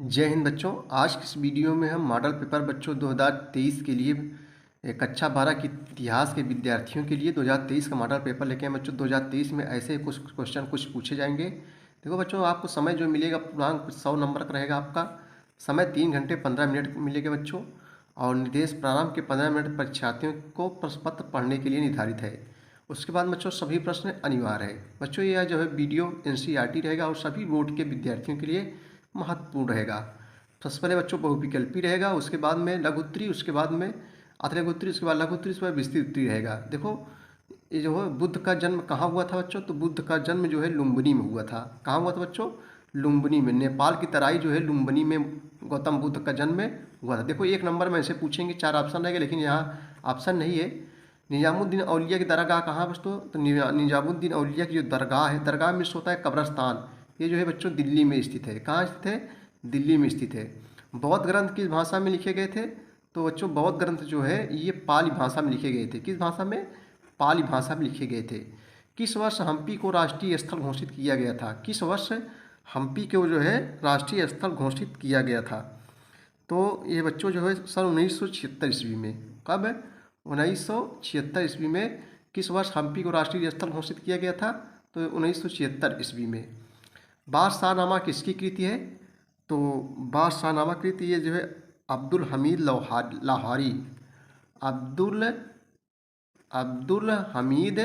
जय हिंद बच्चों। आज की इस वीडियो में हम मॉडल पेपर बच्चों 2023 के लिए कक्षा 12 की इतिहास के विद्यार्थियों के लिए 2023 का मॉडल पेपर लेके आए बच्चों। 2023 में ऐसे कुछ क्वेश्चन पूछे जाएंगे। देखो बच्चों, आपको समय जो मिलेगा पूर्णांक 100 नंबर का रहेगा। आपका समय 3 घंटे 15 मिनट मिलेगा बच्चों। और निर्देश प्रारंभ के 15 मिनट परीक्षार्थियों को प्रश्न पत्र पढ़ने के लिए निर्धारित है। उसके बाद बच्चों सभी प्रश्न अनिवार्य है बच्चों। यह जो है वीडियो NCERT रहेगा और सभी बोर्ड के विद्यार्थियों के लिए महत्वपूर्ण रहेगा। सबसे पहले बच्चों बहुविकल्पी रहेगा, उसके बाद में लघु उत्तरी, उसके बाद में अति लघु उत्तरी, उसके बाद लघु उत्तरी, उसके बाद विस्तृत उत्तरी रहेगा। देखो ये जो है बुद्ध का जन्म कहाँ हुआ था बच्चों, तो बुद्ध का जन्म जो है लुम्बिनी में हुआ था। कहाँ हुआ था बच्चों? लुम्बिनी में। नेपाल की तराई जो है लुम्बिनी में गौतम बुद्ध का जन्म में हुआ था। देखो एक नंबर में ऐसे पूछेंगे, 4 ऑप्शन रहेंगे, लेकिन यहाँ ऑप्शन नहीं है। निजामुद्दीन औलिया की दरगाह कहाँ बच्चों, तो निजामुद्दीन औलिया की जो दरगाह है, दरगाह में होता है कब्रस्तान। ये जो है बच्चों दिल्ली में स्थित है। कहाँ स्थित है? दिल्ली में स्थित है। बौद्ध ग्रंथ किस भाषा में लिखे गए थे, तो बच्चों बौद्ध ग्रंथ जो है ये पाली भाषा में लिखे गए थे। किस भाषा में? पाली भाषा में लिखे गए थे। किस वर्ष हम्पी को राष्ट्रीय स्थल घोषित किया गया था? किस वर्ष हम्पी को जो है राष्ट्रीय स्थल घोषित किया गया था? तो ये बच्चों जो है सन 1976 ईस्वी में। कब है? 1976 ईस्वी में। किस वर्ष हम्पी को राष्ट्रीय स्थल घोषित किया गया था? तो 1976 ईस्वी में। बादशाहनामा किसकी कृति है? तो बादशाहनामा कृति ये जो है अब्दुल हमीद लाहौरी। अब्दुल अब्दुल हमीद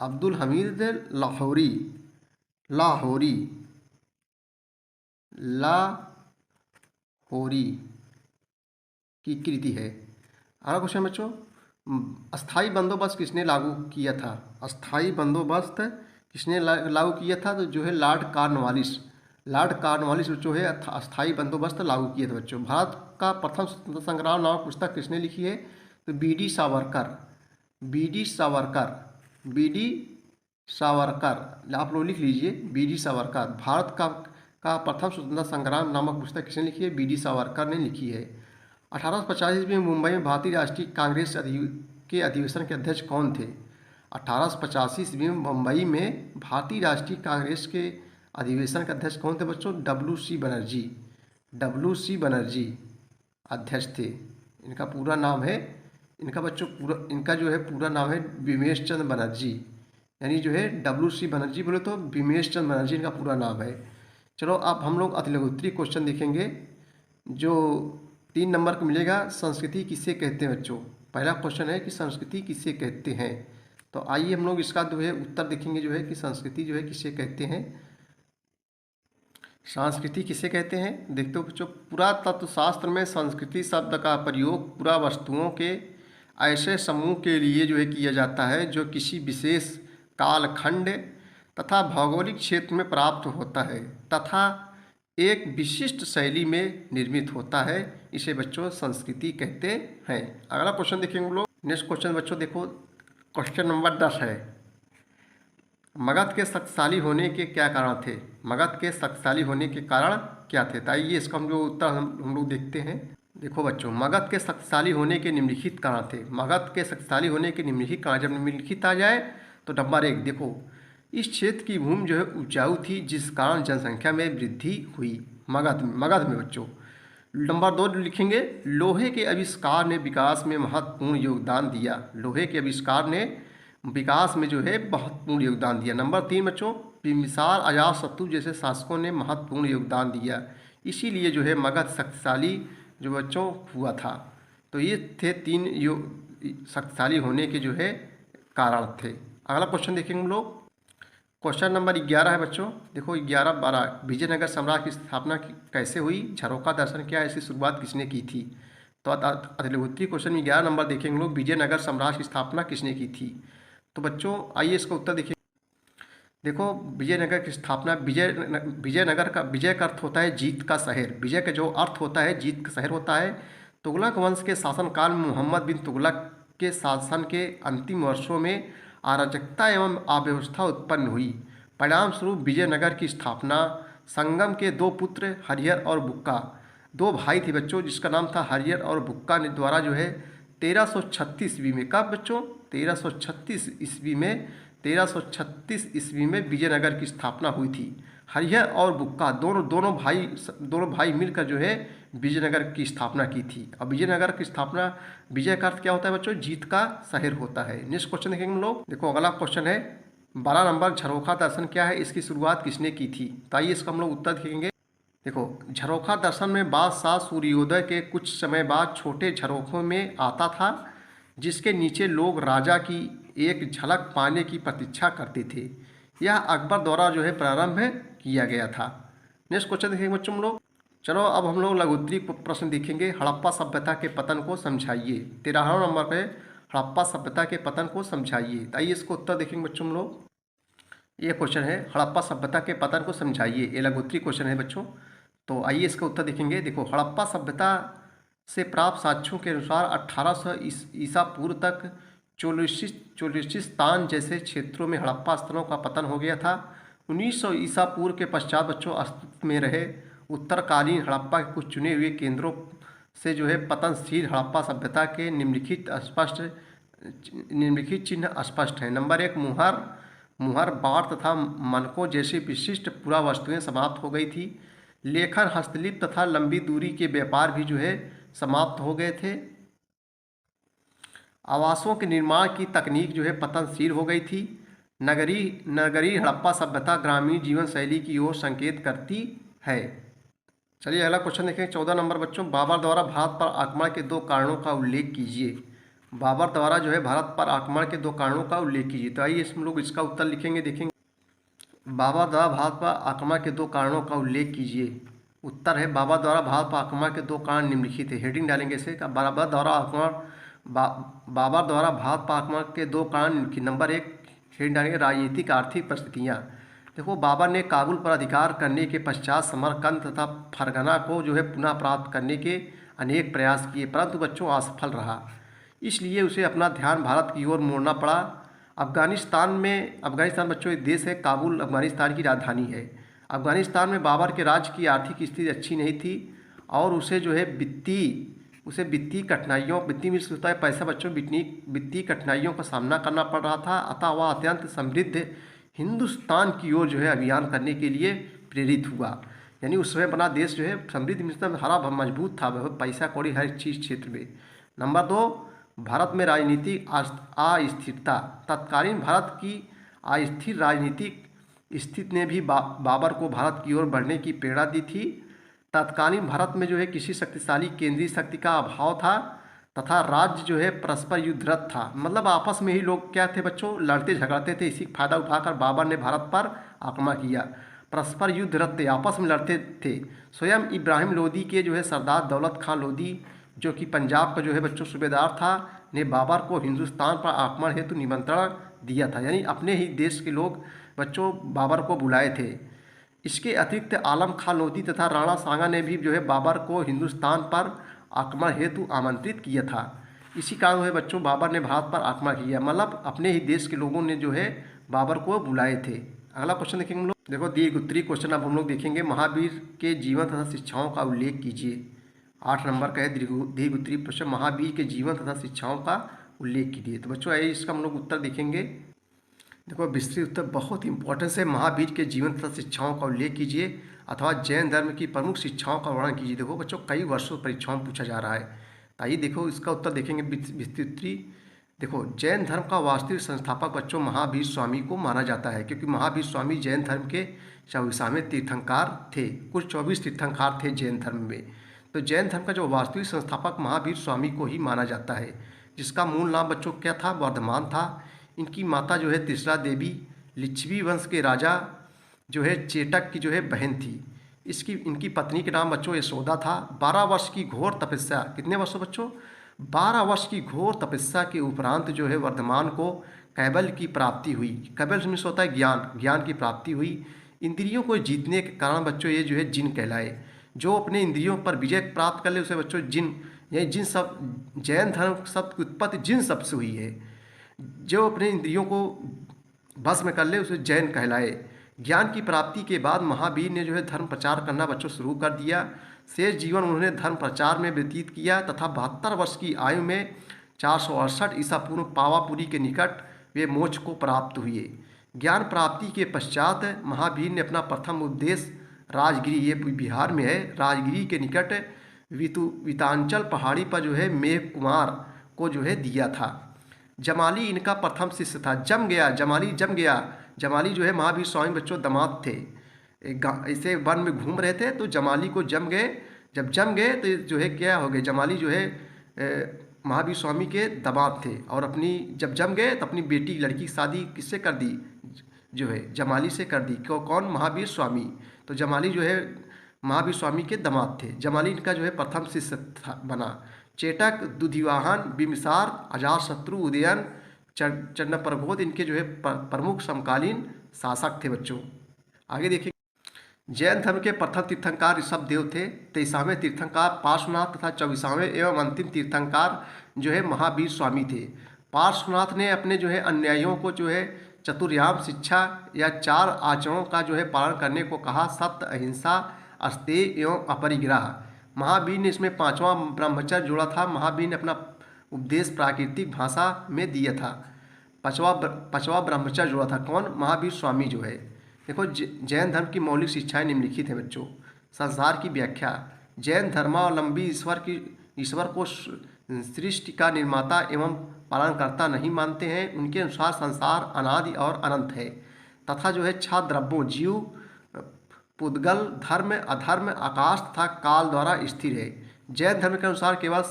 अब्दुल हमीद लाहौरी लाहौरी लाहौरी की कृति है। अगला क्वेश्चन बच्चों, अस्थाई बंदोबस्त किसने लागू किया था? अस्थाई बंदोबस्त किसने लागू किया था? तो जो है लॉर्ड कॉर्नवालिस। लॉर्ड कॉर्नवालिस जो है अस्थाई बंदोबस्त लागू किया था बच्चों। भारत का प्रथम स्वतंत्रता संग्राम नामक पुस्तक किसने लिखी है? तो BD Savarkar. BD Savarkar. BD Savarkar आप लोग लिख लीजिए, BD सावरकर। भारत का प्रथम स्वतंत्रता संग्राम नामक पुस्तक किसने लिखी है? BD सावरकर ने लिखी है। 1850 ईस्वी में मुंबई में भारतीय राष्ट्रीय कांग्रेस के अधिवेशन के अध्यक्ष कौन थे? 1885 ईस्वी में मुंबई में भारतीय राष्ट्रीय कांग्रेस के अधिवेशन के अध्यक्ष कौन थे बच्चों? WC बनर्जी। WC बनर्जी अध्यक्ष थे। इनका पूरा नाम है, इनका बच्चों इनका जो है पूरा नाम है बिमेश चंद्र बनर्जी। यानी जो है WC बनर्जी बोले तो बिमेश चंद्र बनर्जी इनका पूरा नाम है। चलो अब हम लोग अति लघु उत्तरीय क्वेश्चन देखेंगे जो 3 नंबर का मिलेगा। संस्कृति किसे कहते हैं बच्चों? पहला क्वेश्चन है कि संस्कृति किसे कहते हैं। तो आइए हम लोग इसका जो है उत्तर देखेंगे, जो है कि संस्कृति जो है किसे कहते हैं। संस्कृति किसे कहते हैं देखते हो बच्चों। पुरातत्व शास्त्र में संस्कृति शब्द का प्रयोग पुरा वस्तुओं के ऐसे समूह के लिए जो है किया जाता है जो किसी विशेष कालखंड तथा भौगोलिक क्षेत्र में प्राप्त होता है तथा एक विशिष्ट शैली में निर्मित होता है। इसे बच्चों संस्कृति कहते हैं। अगला क्वेश्चन देखेंगे हम लोग। नेक्स्ट क्वेश्चन बच्चों देखो, क्वेश्चन नंबर 10 है, मगध के शक्तिशाली होने के क्या कारण थे? मगध के शक्तिशाली होने के कारण क्या थे? तो आइए इसका हम जो उत्तर हम लोग देखते हैं। देखो बच्चों, मगध के शक्तिशाली होने के निम्नलिखित कारण थे। मगध के शक्तिशाली होने के निम्नलिखित कारण जब निम्नलिखित आ जाए तो नंबर 1 देखो, इस क्षेत्र की भूमि जो है उपजाऊ थी जिस कारण जनसंख्या में वृद्धि हुई। मगध में बच्चों। नंबर 2 लिखेंगे, लोहे के आविष्कार ने विकास में महत्वपूर्ण योगदान दिया। लोहे के आविष्कार ने विकास में जो है महत्वपूर्ण योगदान दिया। नंबर 3 बच्चों, बिम्बिसार अजातशत्रु जैसे शासकों ने महत्वपूर्ण योगदान दिया, इसीलिए जो है मगध शक्तिशाली जो बच्चों हुआ था। तो ये थे 3 शक्तिशाली होने के जो है कारण थे। अगला क्वेश्चन देखेंगे हम लोग। क्वेश्चन नंबर 11 है बच्चों। देखो 11-12, विजयनगर साम्राज्य की स्थापना कैसे हुई? झरोखा दर्शन क्या है, इसकी शुरुआत किसने की थी? तो अति लघु उत्तरीय क्वेश्चन में 11 नंबर देखेंगे लोग, विजयनगर साम्राज्य की स्थापना किसने की थी? तो बच्चों आइए इसका उत्तर देखिए। देखो विजयनगर की स्थापना, विजयनगर का विजय का अर्थ होता है जीत का शहर। विजय का जो अर्थ होता है जीत का शहर होता है। तुगलक वंश के शासनकाल में मोहम्मद बिन तुगलक के शासन के अंतिम वर्षों में अराजकता एवं अव्यवस्था उत्पन्न हुई। परिणाम स्वरूप विजयनगर की स्थापना संगम के 2 पुत्र हरिहर और बुक्का, 2 भाई थे बच्चों जिसका नाम था हरिहर और बुक्का ने द्वारा जो है 1336 ईस्वी में। कब बच्चों? 1336 ईस्वी में 1336 ईस्वी में विजयनगर की स्थापना हुई थी। हरिहर और बुक्का दोनों भाई मिलकर जो है विजयनगर की स्थापना की थी। अब विजयनगर की स्थापना, विजय का अर्थ क्या होता है बच्चों? जीत का शहर होता है। नेक्स्ट क्वेश्चन देखेंगे हम लोग। देखो अगला क्वेश्चन है 12 नंबर, झरोखा दर्शन क्या है, इसकी शुरुआत किसने की थी? तो आइए इसका हम लोग उत्तर देखेंगे। देखो झरोखा दर्शन में बादशाह सूर्योदय के कुछ समय बाद छोटे झरोखों में आता था, जिसके नीचे लोग राजा की एक झलक पाने की प्रतीक्षा करते थे। यह अकबर द्वारा जो है प्रारंभ किया गया था। नेक्स्ट क्वेश्चन देखेंगे बच्चों हम लोग। चलो अब हम लोग लघुत्तरी प्रश्न देखेंगे। हड़प्पा सभ्यता के पतन को समझाइए। 13 नंबर पे हड़प्पा सभ्यता के पतन को समझाइए। तो आइए इसको उत्तर देखेंगे बच्चों हम लोग। ये क्वेश्चन है हड़प्पा सभ्यता के पतन को समझाइए, ये लघुत्तरी क्वेश्चन है बच्चों। तो आइए इसका उत्तर देखेंगे। देखो हड़प्पा सभ्यता से प्राप्त साक्ष्यों के अनुसार 1800 ईसा पूर्व तक चोलिस्तान जैसे क्षेत्रों में हड़प्पा स्थलों का पतन हो गया था। 1900 ईसा पूर्व के पश्चात बच्चों अस्तित्व में रहे उत्तरकालीन हड़प्पा के कुछ चुने हुए केंद्रों से जो है पतनशील हड़प्पा सभ्यता के निम्नलिखित चिन्ह स्पष्ट हैं। नंबर 1, मुहर बाढ़ तथा मनकों जैसी विशिष्ट पुरावस्तुएं समाप्त हो गई थी। लेखन, हस्तलिपि तथा लंबी दूरी के व्यापार भी जो है समाप्त हो गए थे। आवासों के निर्माण की तकनीक जो है पतनशील हो गई थी। नगरीय हड़प्पा सभ्यता ग्रामीण जीवन शैली की ओर संकेत करती है। चलिए अगला क्वेश्चन देखें 14 नंबर बच्चों। बाबर द्वारा भारत पर आक्रमण के 2 कारणों का उल्लेख कीजिए। बाबर द्वारा जो है भारत पर आक्रमण के 2 कारणों का उल्लेख कीजिए। तो आइए इसमें लोग इसका उत्तर लिखेंगे, देखेंगे। बाबर द्वारा भारत पर आक्रमण के 2 कारणों का उल्लेख कीजिए। उत्तर है बाबर द्वारा भारत पर आक्रमण के 2 कारण निम्नलिखित है। हेडिंग डालेंगे इसे। बाबर द्वारा भारत पर आक्रमण के 2 कारण। नंबर 1 हेडिंग डालेंगे राजनीतिक आर्थिक परिस्थितियाँ। देखो बाबर ने काबुल पर अधिकार करने के पश्चात समरकंद तथा फरगना को जो है पुनः प्राप्त करने के अनेक प्रयास किए, परंतु बच्चों असफल रहा। इसलिए उसे अपना ध्यान भारत की ओर मोड़ना पड़ा। अफगानिस्तान बच्चों एक देश है, काबुल अफगानिस्तान की राजधानी है। अफगानिस्तान में बाबर के राज्य की आर्थिक स्थिति अच्छी नहीं थी और उसे जो है वित्तीय कठिनाइयों, वित्तीय मीन्स होता है पैसा बच्चों, वित्तीय कठिनाइयों का सामना करना पड़ रहा था। अतः वह अत्यंत समृद्ध हिंदुस्तान की ओर जो है अभियान करने के लिए प्रेरित हुआ। यानी उस समय बना देश जो है समृद्ध मतलब हरा मजबूत था, पैसा कौड़ी हर चीज़ क्षेत्र में। नंबर 2, भारत में राजनीतिक अस्थिरता। तत्कालीन भारत की अस्थिर राजनीतिक स्थिति ने भी बाबर को भारत की ओर बढ़ने की प्रेरणा दी थी। तत्कालीन भारत में जो है किसी शक्तिशाली केंद्रीय शक्ति का अभाव था तथा राज्य जो है परस्पर युद्धरत था। मतलब आपस में ही लोग क्या थे बच्चों, लड़ते झगड़ते थे। इसी फायदा उठाकर बाबर ने भारत पर आक्रमण किया। परस्पर युद्धरत थे, आपस में लड़ते थे। स्वयं इब्राहिम लोदी के जो है सरदार दौलत खान लोदी, जो कि पंजाब का जो है बच्चों सूबेदार था, ने बाबर को हिंदुस्तान पर आक्रमण हेतु निमंत्रण दिया था। यानी अपने ही देश के लोग बच्चों बाबर को बुलाए थे। इसके अतिरिक्त आलम खां लोधी तथा राणा सांगा ने भी जो है बाबर को हिंदुस्तान पर आक्रमण हेतु आमंत्रित किया था। इसी कारण है बच्चों बाबर ने भारत पर आक्रमण किया, मतलब अपने ही देश के लोगों ने जो है बाबर को बुलाए थे। अगला क्वेश्चन देखेंगे हम लोग। देखो दीर्घ क्वेश्चन अब हम लोग देखेंगे। महावीर के जीवन तथा शिक्षाओं का उल्लेख कीजिए। 8 नंबर का है दीर्घ प्रश्न। महावीर के जीवन तथा शिक्षाओं का उल्लेख कीजिए। तो बच्चों इसका हम लोग उत्तर देखेंगे। देखो विस्तृत उत्तर बहुत इंपॉर्टेंस है। महावीर के जीवन तथा शिक्षाओं का उल्लेख कीजिए अथवा जैन धर्म की प्रमुख शिक्षाओं का वर्णन कीजिए। देखो बच्चों कई वर्षों परीक्षाओं में पूछा जा रहा है। आइए देखो इसका उत्तर देखेंगे विस्तृत। देखो जैन धर्म का वास्तविक संस्थापक बच्चों महावीर स्वामी को माना जाता है, क्योंकि महावीर स्वामी जैन धर्म के 24वें तीर्थंकर थे। कुल 24 तीर्थंकर थे जैन धर्म में। तो जैन धर्म का जो वास्तविक संस्थापक महावीर स्वामी को ही माना जाता है, जिसका मूल नाम बच्चों क्या था, वर्धमान था। इनकी माता जो है तीसरा देवी लिच्छवी वंश के राजा जो है चेटक की जो है बहन थी। इनकी पत्नी के नाम बच्चों यशोदा था। 12 वर्ष की घोर तपस्या, कितने वर्षों बच्चों, 12 वर्ष की घोर तपस्या के उपरांत जो है वर्धमान को कैबल्य की प्राप्ति हुई। कैबल्य में होता है ज्ञान की प्राप्ति हुई। इंद्रियों को जीतने के कारण बच्चों ये जो है जिन कहलाए। जो अपने इंद्रियों पर विजय प्राप्त कर ले उसे बच्चों जिन, यही जिन सब जैन धर्म शब्द की उत्पत्ति जिन शब्द से हुई है। जो अपने इंद्रियों को बस में कर ले उसे जैन कहलाए। ज्ञान की प्राप्ति के बाद महावीर ने जो है धर्म प्रचार करना बच्चों शुरू कर दिया। शेष जीवन उन्होंने धर्म प्रचार में व्यतीत किया तथा 72 वर्ष की आयु में 468 ईसा पूर्व पावापुरी के निकट वे मोक्ष को प्राप्त हुए। ज्ञान प्राप्ति के पश्चात महावीर ने अपना प्रथम उपदेश राजगिरी, ये बिहार में है, राजगिरी के निकट वितांचल पहाड़ी पर जो है मेघ कुमार को जो है दिया था। जमाली इनका प्रथम शिष्य था। जमाली जम गया। जमाली जो है महावीर स्वामी बच्चों दामाद थे। ऐसे वन में घूम रहे थे तो जमाली को जम गए। जब जम गए तो जो है क्या हो गए, जमाली जो है महावीर स्वामी के दामाद थे और अपनी जब जम गए तो अपनी बेटी लड़की की शादी किससे कर दी, जो है जमाली से कर दी। कौन? महावीर स्वामी। तो जमाली जो है महावीर स्वामी के दामाद थे। जमाली इनका जो है प्रथम शिष्य था बना। चेटक, दुधिवाहन, बिम्बिसार, अजातशत्रु, उदयन, चंडप्रबोध इनके जो है प्रमुख समकालीन शासक थे बच्चों। आगे देखिए, जैन धर्म के प्रथम तीर्थंकर ऋषभदेव थे। 23वें तीर्थंकर पार्श्वनाथ तथा 24वें एवं अंतिम तीर्थंकर जो है महावीर स्वामी थे। पार्श्वनाथ ने अपने जो है अनुयायियों को जो है चतुर्याम शिक्षा या 4 आचरणों का जो है पालन करने को कहा। सत्य, अहिंसा, अस्तेय एवं अपरिग्रह। महावीर ने इसमें 5वां ब्रह्मचर्य जोड़ा था। महावीर ने अपना उपदेश प्राकृतिक भाषा में दिया था। 5वां ब्रह्मचर्य जोड़ा था। कौन? महावीर स्वामी जो है। देखो, जैन धर्म की मौलिक शिक्षाएं निम्नलिखित हैं बच्चों। संसार की व्याख्या। जैन धर्मावलंबी ईश्वर को सृष्टि का निर्माता एवं पालनकर्ता नहीं मानते हैं। उनके अनुसार संसार अनादि और अनंत है तथा जो है 6 द्रव्यों जीव, पुद्गल, धर्म, अधर्म, आकाश तथा काल द्वारा स्थिर है। जैन धर्म के अनुसार केवल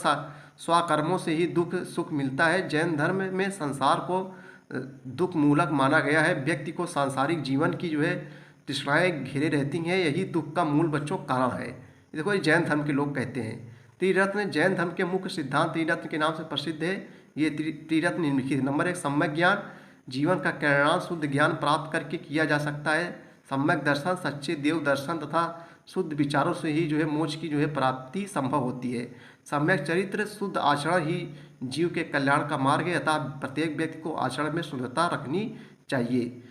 स्वकर्मों से ही दुख सुख मिलता है। जैन धर्म में संसार को दुख मूलक माना गया है। व्यक्ति को सांसारिक जीवन की जो है तृष्णाएं घेरे रहती हैं, यही दुख का मूल बच्चों कारण है। देखो, ये जैन धर्म के लोग कहते हैं। त्रिरत्न जैन धर्म के मुख्य सिद्धांत त्रिरत्न के नाम से प्रसिद्ध है। ये त्रिरत्न निम्नलिखित। नंबर 1, सम्यक ज्ञान। जीवन का कल्याण शुद्ध ज्ञान प्राप्त करके किया जा सकता है। सम्यक दर्शन, सच्चे देव दर्शन तथा शुद्ध विचारों से ही जो है मोक्ष की जो है प्राप्ति संभव होती है। सम्यक चरित्र, शुद्ध आचरण ही जीव के कल्याण का मार्ग है, अतः प्रत्येक व्यक्ति को आचरण में शुद्धता रखनी चाहिए।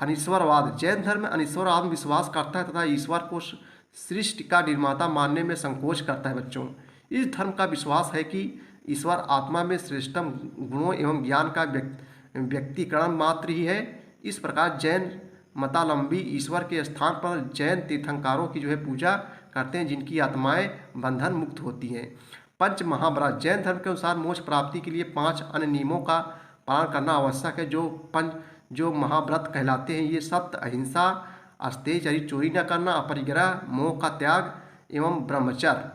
अनीश्वरवाद। जैन धर्म में अनीश्वरवाद में विश्वास करता है तथा ईश्वर को सृष्टि का निर्माता मानने में संकोच करता है बच्चों। इस धर्म का विश्वास है कि ईश्वर आत्मा में श्रेष्ठतम गुणों एवं ज्ञान का व्यक्तिकरण मात्र ही है। इस प्रकार जैन मतावलंबी ईश्वर के स्थान पर जैन तीर्थंकरों की जो है पूजा करते हैं, जिनकी आत्माएं बंधन मुक्त होती हैं। पंच महाव्रत। जैन धर्म के अनुसार मोक्ष प्राप्ति के लिए 5 अन्य नियमों का पालन करना आवश्यक है, जो महाव्रत कहलाते हैं। ये सत्य, अहिंसा, अस्तेय, चोरी न करना, अपरिग्रह, मोह का त्याग एवं ब्रह्मचर्य।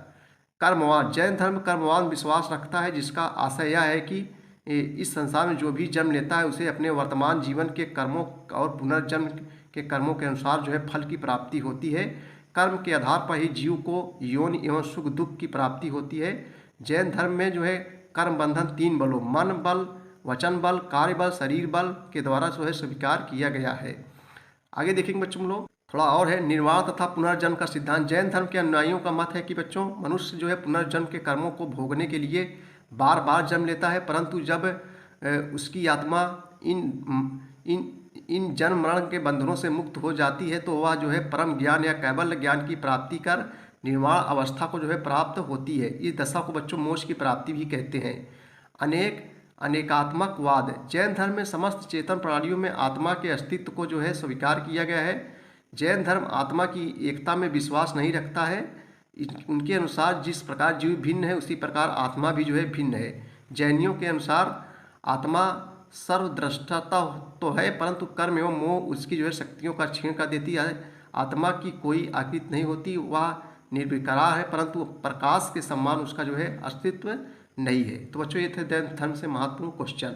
कर्मवाद। जैन धर्म कर्मवाद में विश्वास रखता है, जिसका आशय यह है कि इस संसार में जो भी जन्म लेता है उसे अपने वर्तमान जीवन के कर्मों और पुनर्जन्म के कर्मों के अनुसार जो है फल की प्राप्ति होती है। कर्म के आधार पर ही जीव को योनि एवं सुख दुख की प्राप्ति होती है। जैन धर्म में जो है कर्म बंधन 3 बलों मन बल, वचन बल, कार्य बल, शरीर बल के द्वारा जो है स्वीकार किया गया है। आगे देखेंगे बच्चों लोग, थोड़ा और है निर्वाण तथा पुनर्जन्म का सिद्धांत। जैन धर्म के अनुयायियों का मत है कि बच्चों मनुष्य जो है पुनर्जन्म के कर्मों को भोगने के लिए बार बार जन्म लेता है, परंतु जब उसकी आत्मा इन जन्म मरण के बंधनों से मुक्त हो जाती है तो वह जो है परम ज्ञान या कैवल्य ज्ञान की प्राप्ति कर निर्वाण अवस्था को जो है प्राप्त होती है। इस दशा को बच्चों मोक्ष की प्राप्ति भी कहते हैं। अनेकात्मकवाद। जैन धर्म में समस्त चेतन प्राणियों में आत्मा के अस्तित्व को जो है स्वीकार किया गया है। जैन धर्म आत्मा की एकता में विश्वास नहीं रखता है। उनके अनुसार जिस प्रकार जीव भिन्न है उसी प्रकार आत्मा भी जो है भिन्न है। जैनियों के अनुसार आत्मा सर्वद्रष्टा तो है, परंतु कर्म एवं मोह उसकी जो है शक्तियों का क्षीण कर देती है। आत्मा की कोई आकृति नहीं होती, वह निर्विकार है, परंतु प्रकाश के समान उसका जो है अस्तित्व नहीं है। तो बच्चों ये थे जैन धर्म से महत्वपूर्ण क्वेश्चन।